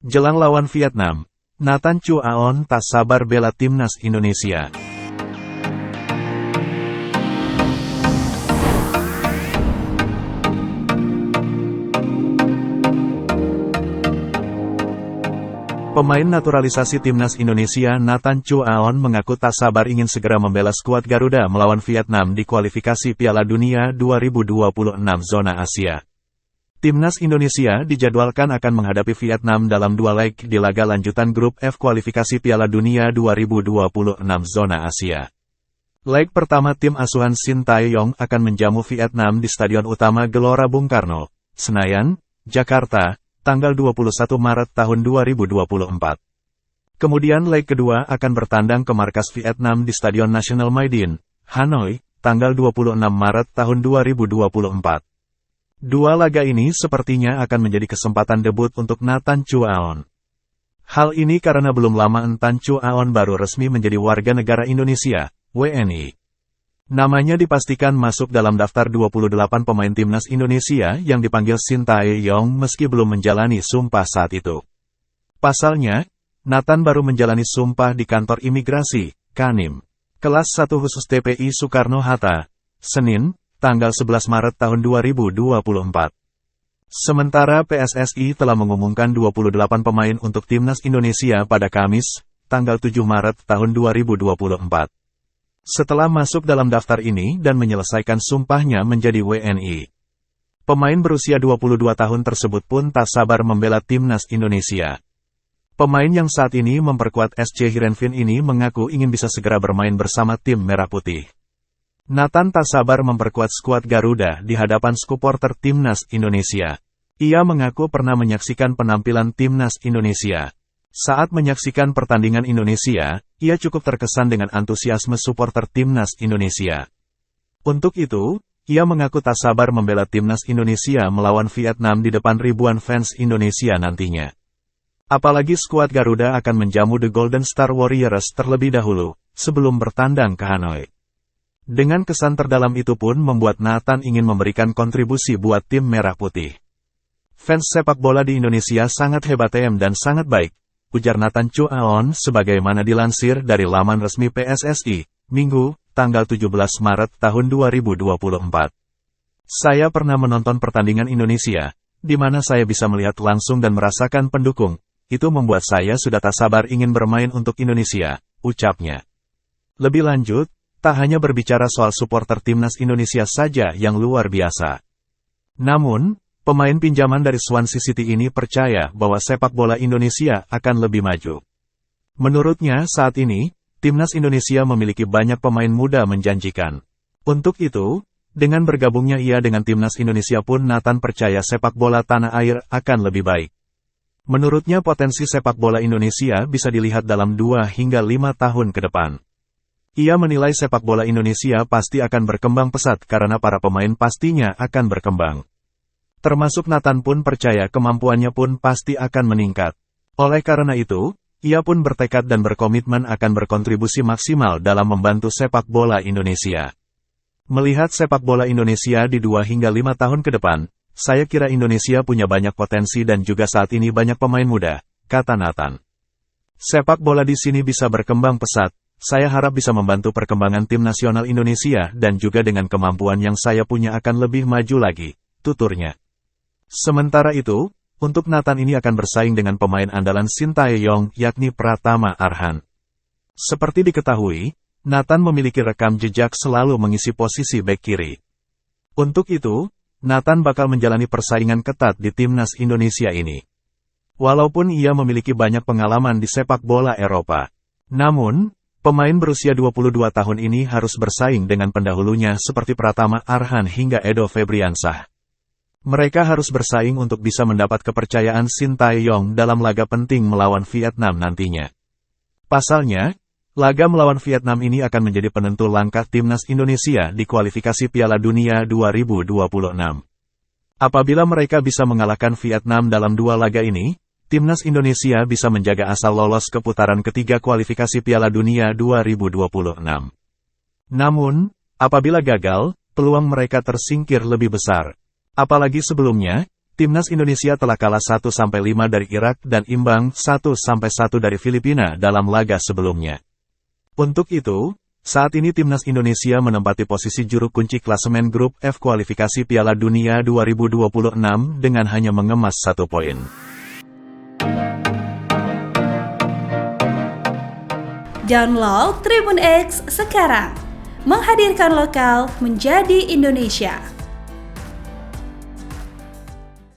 Jelang lawan Vietnam, Nathan Chu Aon tak sabar bela timnas Indonesia. Pemain naturalisasi timnas Indonesia Nathan Chu Aon mengaku tak sabar ingin segera membela skuad Garuda melawan Vietnam di kualifikasi Piala Dunia 2026 zona Asia. Timnas Indonesia dijadwalkan akan menghadapi Vietnam dalam dua leg di laga lanjutan grup F kualifikasi Piala Dunia 2026 zona Asia. Leg pertama tim asuhan Shin Tae-yong akan menjamu Vietnam di Stadion Utama Gelora Bung Karno, Senayan, Jakarta, tanggal 21 Maret tahun 2024. Kemudian leg kedua akan bertandang ke markas Vietnam di Stadion National Mai Dinh, Hanoi, tanggal 26 Maret tahun 2024. Dua laga ini sepertinya akan menjadi kesempatan debut untuk Nathan Chu Aon. Hal ini karena belum lama Nathan Chu Aon baru resmi menjadi warga negara Indonesia, WNI. Namanya dipastikan masuk dalam daftar 28 pemain timnas Indonesia yang dipanggil Shin Tae-yong meski belum menjalani sumpah saat itu. Pasalnya, Nathan baru menjalani sumpah di kantor imigrasi, Kanim, kelas 1 khusus TPI Soekarno-Hatta, Senin, tanggal 11 Maret tahun 2024. Sementara PSSI telah mengumumkan 28 pemain untuk timnas Indonesia pada Kamis, tanggal 7 Maret tahun 2024. Setelah masuk dalam daftar ini dan menyelesaikan sumpahnya menjadi WNI, pemain berusia 22 tahun tersebut pun tak sabar membela timnas Indonesia. Pemain yang saat ini memperkuat SC Heerenveen ini mengaku ingin bisa segera bermain bersama tim Merah Putih. Nathan tak sabar memperkuat skuad Garuda di hadapan supporter timnas Indonesia. Ia mengaku pernah menyaksikan penampilan timnas Indonesia. Saat menyaksikan pertandingan Indonesia, ia cukup terkesan dengan antusiasme supporter timnas Indonesia. Untuk itu, ia mengaku tak sabar membela timnas Indonesia melawan Vietnam di depan ribuan fans Indonesia nantinya. Apalagi skuad Garuda akan menjamu The Golden Star Warriors terlebih dahulu, sebelum bertandang ke Hanoi. Dengan kesan terdalam itu pun membuat Nathan ingin memberikan kontribusi buat tim Merah Putih. Fans sepak bola di Indonesia sangat hebat dan sangat baik, ujar Nathan Chu Aon sebagaimana dilansir dari laman resmi PSSI, Minggu, tanggal 17 Maret tahun 2024. Saya pernah menonton pertandingan Indonesia, di mana saya bisa melihat langsung dan merasakan pendukung. Itu membuat saya sudah tak sabar ingin bermain untuk Indonesia, ucapnya. Lebih lanjut, tak hanya berbicara soal supporter timnas Indonesia saja yang luar biasa. Namun, pemain pinjaman dari Swansea City ini percaya bahwa sepak bola Indonesia akan lebih maju. Menurutnya saat ini, timnas Indonesia memiliki banyak pemain muda menjanjikan. Untuk itu, dengan bergabungnya ia dengan timnas Indonesia pun Nathan percaya sepak bola tanah air akan lebih baik. Menurutnya potensi sepak bola Indonesia bisa dilihat dalam 2 hingga 5 tahun ke depan. Ia menilai sepak bola Indonesia pasti akan berkembang pesat karena para pemain pastinya akan berkembang. Termasuk Nathan pun percaya kemampuannya pun pasti akan meningkat. Oleh karena itu, ia pun bertekad dan berkomitmen akan berkontribusi maksimal dalam membantu sepak bola Indonesia. Melihat sepak bola Indonesia di 2 hingga 5 tahun ke depan, saya kira Indonesia punya banyak potensi dan juga saat ini banyak pemain muda, kata Nathan. Sepak bola di sini bisa berkembang pesat. Saya harap bisa membantu perkembangan tim nasional Indonesia dan juga dengan kemampuan yang saya punya akan lebih maju lagi, tuturnya. Sementara itu, untuk Nathan ini akan bersaing dengan pemain andalan Shin Tae-yong yakni Pratama Arhan. Seperti diketahui, Nathan memiliki rekam jejak selalu mengisi posisi bek kiri. Untuk itu, Nathan bakal menjalani persaingan ketat di timnas Indonesia ini. Walaupun ia memiliki banyak pengalaman di sepak bola Eropa. Namun, pemain berusia 22 tahun ini harus bersaing dengan pendahulunya seperti Pratama Arhan hingga Edo Febriansah. Mereka harus bersaing untuk bisa mendapat kepercayaan Shin Tae-yong dalam laga penting melawan Vietnam nantinya. Pasalnya, laga melawan Vietnam ini akan menjadi penentu langkah timnas Indonesia di kualifikasi Piala Dunia 2026. Apabila mereka bisa mengalahkan Vietnam dalam 2 laga ini, timnas Indonesia bisa menjaga asal lolos ke putaran ketiga kualifikasi Piala Dunia 2026. Namun, apabila gagal, peluang mereka tersingkir lebih besar. Apalagi sebelumnya, Timnas Indonesia telah kalah 1-5 dari Irak dan imbang 1-1 dari Filipina dalam laga sebelumnya. Untuk itu, saat ini Timnas Indonesia menempati posisi juru kunci klasemen grup F kualifikasi Piala Dunia 2026 dengan hanya mengemas 1 poin. Download Tribun X sekarang, menghadirkan lokal menjadi Indonesia.